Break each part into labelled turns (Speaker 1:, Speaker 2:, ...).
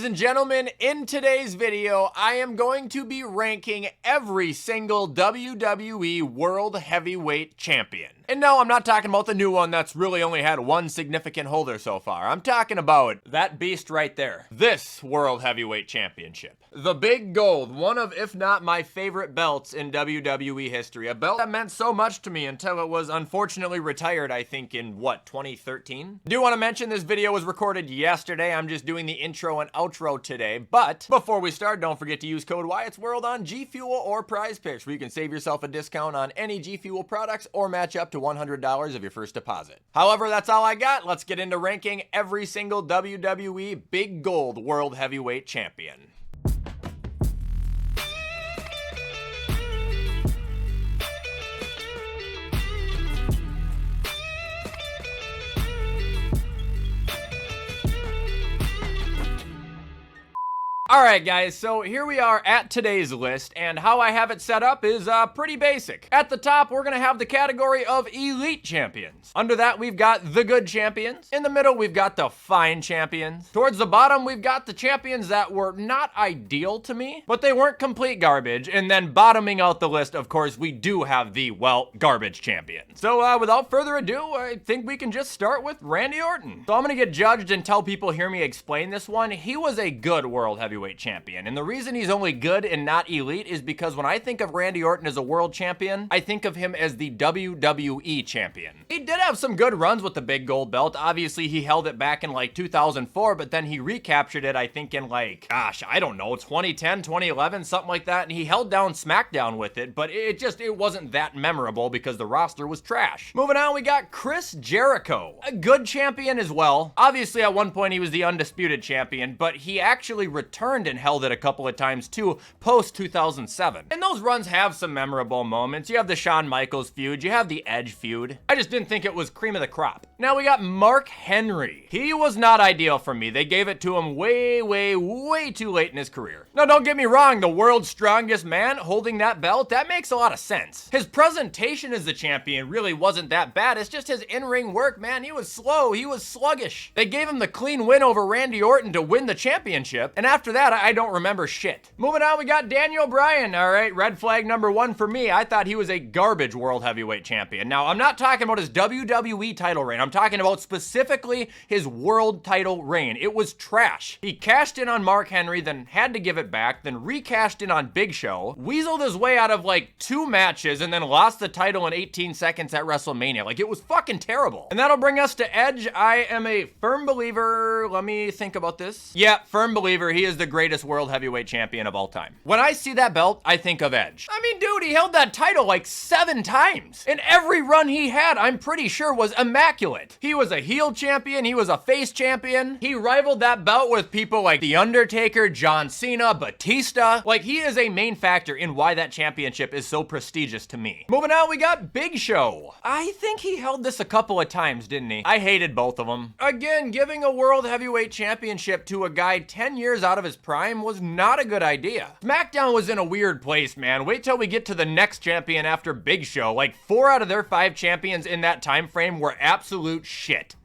Speaker 1: Ladies and gentlemen, in today's video, I am going to be ranking every single WWE World Heavyweight Champion. And no, I'm not talking about the new one that's really only had one significant holder so far. I'm talking about that beast right there. This World Heavyweight Championship. The Big Gold, one of, if not my favorite belts in WWE history. A belt that meant so much to me until it was unfortunately retired, I think in, what, 2013? Do want to mention this video was recorded yesterday. I'm just doing the intro and outro today. But before we start, don't forget to use code Wyatt'sWorld on G Fuel or Prize Picks, where you can save yourself a discount on any G Fuel products or match up to $100 of your first deposit. However, that's all I got. Let's get into ranking every single WWE Big Gold World Heavyweight Champion. Alright guys, so here we are at today's list, and how I have it set up is pretty basic. At the top, we're gonna have the category of Elite Champions. Under that, we've got the Good Champions. In the middle, we've got the Fine Champions. Towards the bottom, we've got the champions that were not ideal to me, but they weren't complete garbage. And then bottoming out the list, of course, we do have the, well, Garbage Champion. So without further ado, I think we can just start with Randy Orton. So I'm gonna get judged until people hear me explain this one. He was a good World Heavyweight Champion, and the reason he's only good and not elite is because when I think of Randy Orton as a world champion, I think of him as the WWE champion. He did have some good runs with the big gold belt. Obviously, he held it back in like 2004, but then he recaptured it, I think in like, gosh, I don't know, 2010, 2011, something like that, and he held down SmackDown with it, but it wasn't that memorable because the roster was trash. Moving on, we got Chris Jericho, a good champion as well. Obviously, at one point, he was the undisputed champion, but he actually returned and held it a couple of times too, post 2007. And those runs have some memorable moments. You have the Shawn Michaels feud, you have the Edge feud. I just didn't think it was cream of the crop. Now we got Mark Henry. He was not ideal for me. They gave it to him way too late in his career. Now don't get me wrong, the world's strongest man holding that belt, that makes a lot of sense. His presentation as the champion really wasn't that bad. It's just his in-ring work, man. He was slow, he was sluggish. They gave him the clean win over Randy Orton to win the championship, and after that, I don't remember shit. Moving on, we got Daniel Bryan. All right, red flag number one for me. I thought he was a garbage World Heavyweight Champion. Now, I'm not talking about his WWE title reign. I'm talking about specifically his world title reign. It was trash. He cashed in on Mark Henry, then had to give it back, then recashed in on Big Show, weaseled his way out of like 2 matches, and then lost the title in 18 seconds at WrestleMania. Like, it was fucking terrible. And that'll bring us to Edge. I am a firm believer. Let me think about this. Yeah, firm believer. He is the greatest World Heavyweight Champion of all time. When I see that belt, I think of Edge. I mean, dude, he held that title like 7 times. And every run he had, I'm pretty sure, was immaculate. He was a heel champion. He was a face champion. He rivaled that belt with people like The Undertaker, John Cena, Batista. Like, he is a main factor in why that championship is so prestigious to me. Moving on, we got Big Show. I think he held this a couple of times, didn't he? I hated both of them. Again, giving a World Heavyweight Championship to a guy 10 years out of his prime was not a good idea. SmackDown was in a weird place, man. Wait till we get to the next champion after Big Show. Like, 4 out of their 5 champions in that time frame were absolute shit.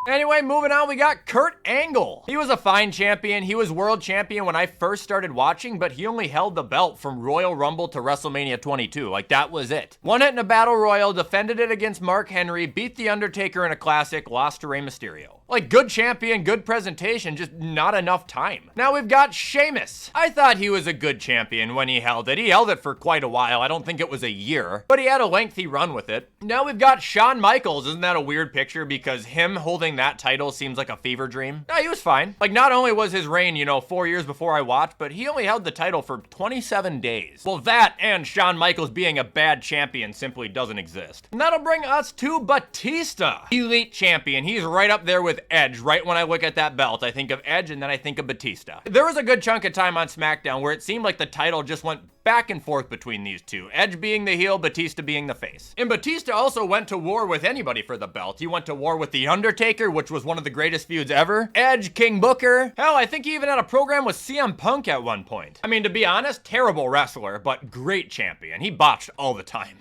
Speaker 1: Anyway, moving on, we got Kurt Angle. He was a fine champion. He was world champion when I first started watching, but he only held the belt from Royal Rumble to WrestleMania 22. Like, that was it. Won it in a battle royal, defended it against Mark Henry, beat The Undertaker in a classic, lost to Rey Mysterio. Like, good champion, good presentation, just not enough time. Now we've got Sheamus. I thought he was a good champion when he held it. He held it for quite a while. I don't think it was a year, but he had a lengthy run with it. Now we've got Shawn Michaels. Isn't that a weird picture? Because him holding that title seems like a fever dream. No, he was fine. Like, not only was his reign, 4 years before I watched, but he only held the title for 27 days. Well, that and Shawn Michaels being a bad champion simply doesn't exist. And that'll bring us to Batista. Elite champion. He's right up there with Edge. Right when I look at that belt, I think of Edge and then I think of Batista. There was a good chunk of time on SmackDown where it seemed like the title just went back and forth between these two. Edge being the heel, Batista being the face. And Batista also went to war with anybody for the belt. He went to war with The Undertaker, which was one of the greatest feuds ever. Edge, King Booker. Hell, I think he even had a program with CM Punk at one point. I mean, to be honest, terrible wrestler, but great champion. He botched all the time.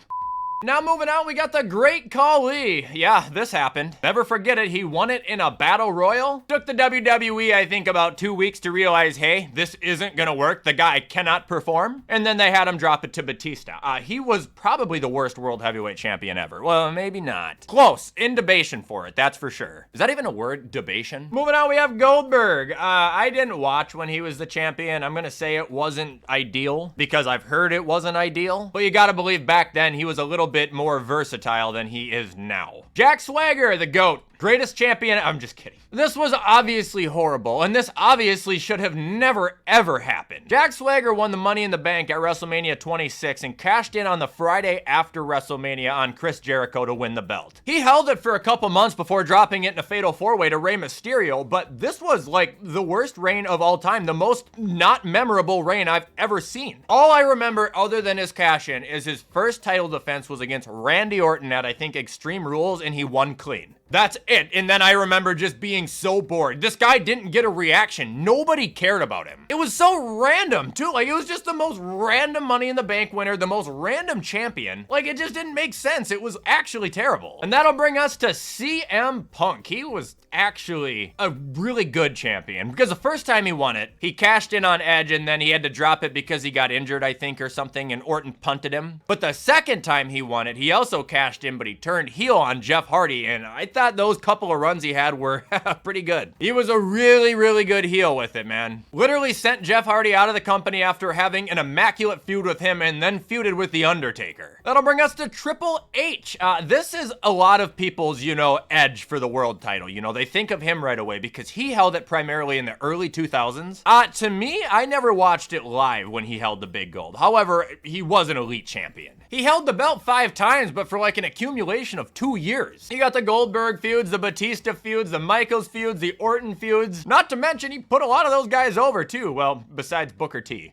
Speaker 1: Now moving on, we got the Great Khali. Yeah, this happened. Never forget it, he won it in a battle royal. Took the WWE, I think, about 2 weeks to realize, hey, this isn't gonna work. The guy cannot perform. And then they had him drop it to Batista. He was probably the worst world heavyweight champion ever. Well, maybe not. Close. Indebation for it, that's for sure. Is that even a word? Debation? Moving on, we have Goldberg. I didn't watch when he was the champion. I'm gonna say it wasn't ideal because I've heard it wasn't ideal. But you gotta believe back then he was a little bit more versatile than he is now. Jack Swagger, the GOAT. Greatest champion. I'm just kidding. This was obviously horrible, and this obviously should have never, ever happened. Jack Swagger won the Money in the Bank at WrestleMania 26 and cashed in on the Friday after WrestleMania on Chris Jericho to win the belt. He held it for a couple months before dropping it in a fatal four-way to Rey Mysterio, but this was like the worst reign of all time, the most not memorable reign I've ever seen. All I remember other than his cash-in is his first title defense was against Randy Orton at, I think, Extreme Rules, and he won clean. That's it. And then I remember just being so bored. This guy didn't get a reaction. Nobody cared about him. It was so random too. Like, it was just the most random Money in the Bank winner, the most random champion. Like, it just didn't make sense. It was actually terrible. And that'll bring us to CM Punk. He was actually a really good champion because the first time he won it, he cashed in on Edge and then he had to drop it because he got injured, I think, or something, and Orton punted him. But the second time he won it, he also cashed in, but he turned heel on Jeff Hardy, and I thought those couple of runs he had were pretty good. He was a really, really good heel with it, man. Literally sent Jeff Hardy out of the company after having an immaculate feud with him and then feuded with The Undertaker. That'll bring us to Triple H. This is a lot of people's, edge for the world title. They think of him right away because he held it primarily in the early 2000s. To me, I never watched it live when he held the big gold. However, he was an elite champion. He held the belt 5 times, but for like an accumulation of 2 years. He got the Goldberg feuds, the Batista feuds, the Michaels feuds, the Orton feuds. Not to mention, he put a lot of those guys over too. Well, besides Booker T.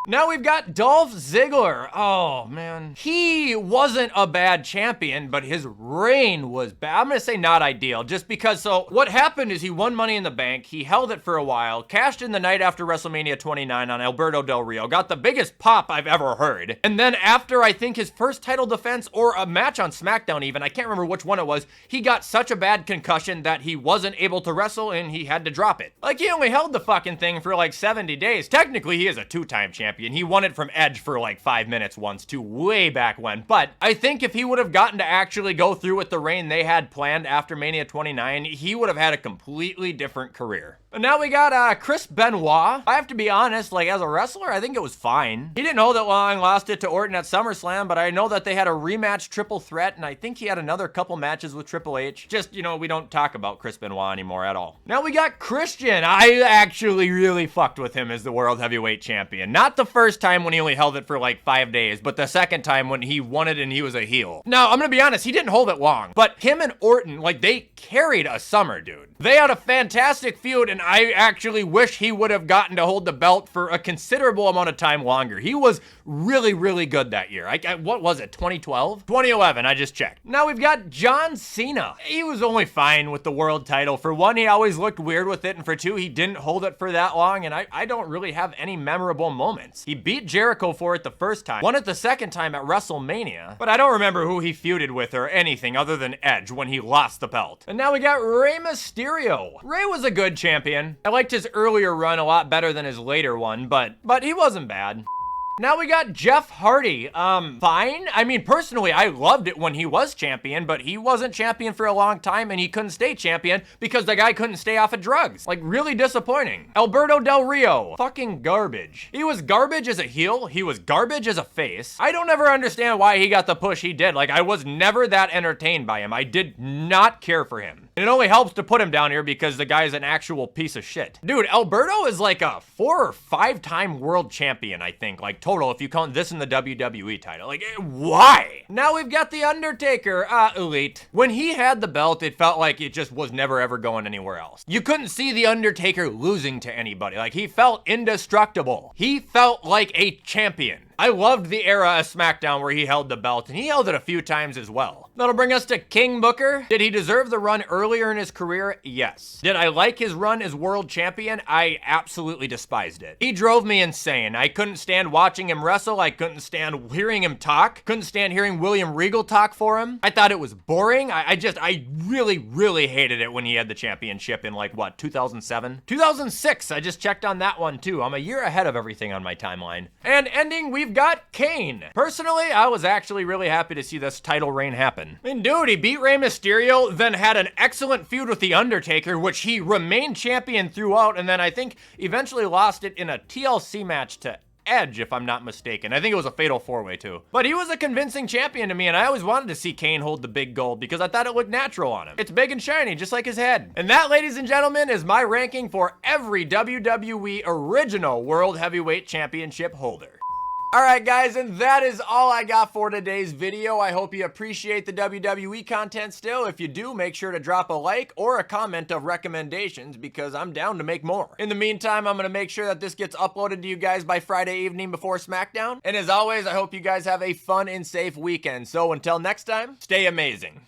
Speaker 1: Now we've got Dolph Ziggler. Oh, man. He wasn't a bad champion, but his reign was bad. I'm going to say not ideal, just because, so what happened is he won Money in the Bank, he held it for a while, cashed in the night after WrestleMania 29 on Alberto Del Rio, got the biggest pop I've ever heard, and then after, I think, his first title defense, or a match on SmackDown even, I can't remember which one it was, he got such a bad concussion that he wasn't able to wrestle, and he had to drop it. Like, he only held the fucking thing for like 70 days. Technically, he is a 2-time champion. He won it from Edge for like 5 minutes once too, way back when. But I think if he would have gotten to actually go through with the reign they had planned after Mania 29, he would have had a completely different career. And now we got Chris Benoit. I have to be honest, like, as a wrestler, I think it was fine. He didn't hold it long, lost it to Orton at SummerSlam, but I know that they had a rematch triple threat, and I think he had another couple matches with Triple H. Just, we don't talk about Chris Benoit anymore at all. Now we got Christian. I actually really fucked with him as the World Heavyweight Champion. Not the first time when he only held it for like 5 days, but the second time when he won it and he was a heel. Now, I'm gonna be honest, he didn't hold it long, but him and Orton, like, they carried a summer, dude. They had a fantastic feud, and I actually wish he would have gotten to hold the belt for a considerable amount of time longer. He was really, really good that year. What was it, 2012? 2011, I just checked. Now we've got John Cena. He was only fine with the world title. For one, he always looked weird with it, and for two, he didn't hold it for that long, and I don't really have any memorable moments. He beat Jericho for it the first time, won it the second time at WrestleMania, but I don't remember who he feuded with or anything other than Edge when he lost the belt. And now we got Rey Mysterio. Rey was a good champion. I liked his earlier run a lot better than his later one, but he wasn't bad. Now we got Jeff Hardy. Fine. I mean, personally, I loved it when he was champion, but he wasn't champion for a long time, and he couldn't stay champion because the guy couldn't stay off of drugs. Like, really disappointing. Alberto Del Rio. Fucking garbage. He was garbage as a heel. He was garbage as a face. I don't ever understand why he got the push he did. Like, I was never that entertained by him. I did not care for him. And it only helps to put him down here because the guy is an actual piece of shit. Dude, Alberto is like a 4 or 5-time world champion, I think. Like, total, if you count this in the WWE title. Like, why? Now we've got The Undertaker, elite. When he had the belt, it felt like it just was never ever going anywhere else. You couldn't see The Undertaker losing to anybody. Like, he felt indestructible. He felt like a champion. I loved the era of SmackDown where he held the belt, and he held it a few times as well. That'll bring us to King Booker. Did he deserve the run earlier in his career? Yes. Did I like his run as world champion? I absolutely despised it. He drove me insane. I couldn't stand watching him wrestle. I couldn't stand hearing him talk. Couldn't stand hearing William Regal talk for him. I thought it was boring. I really hated it when he had the championship in like, what, 2007? 2006, I just checked on that one too. I'm a year ahead of everything on my timeline. And ending, we've got Kane. Personally, I was actually really happy to see this title reign happen. I mean, dude, he beat Rey Mysterio, then had an excellent feud with The Undertaker, which he remained champion throughout, and then I think eventually lost it in a TLC match to Edge, if I'm not mistaken. I think it was a fatal four-way too. But he was a convincing champion to me, and I always wanted to see Kane hold the big gold because I thought it looked natural on him. It's big and shiny, just like his head. And that, ladies and gentlemen, is my ranking for every WWE original World Heavyweight Championship holder. All right, guys, and that is all I got for today's video. I hope you appreciate the WWE content still. If you do, make sure to drop a like or a comment of recommendations because I'm down to make more. In the meantime, I'm going to make sure that this gets uploaded to you guys by Friday evening before SmackDown. And as always, I hope you guys have a fun and safe weekend. So until next time, stay amazing.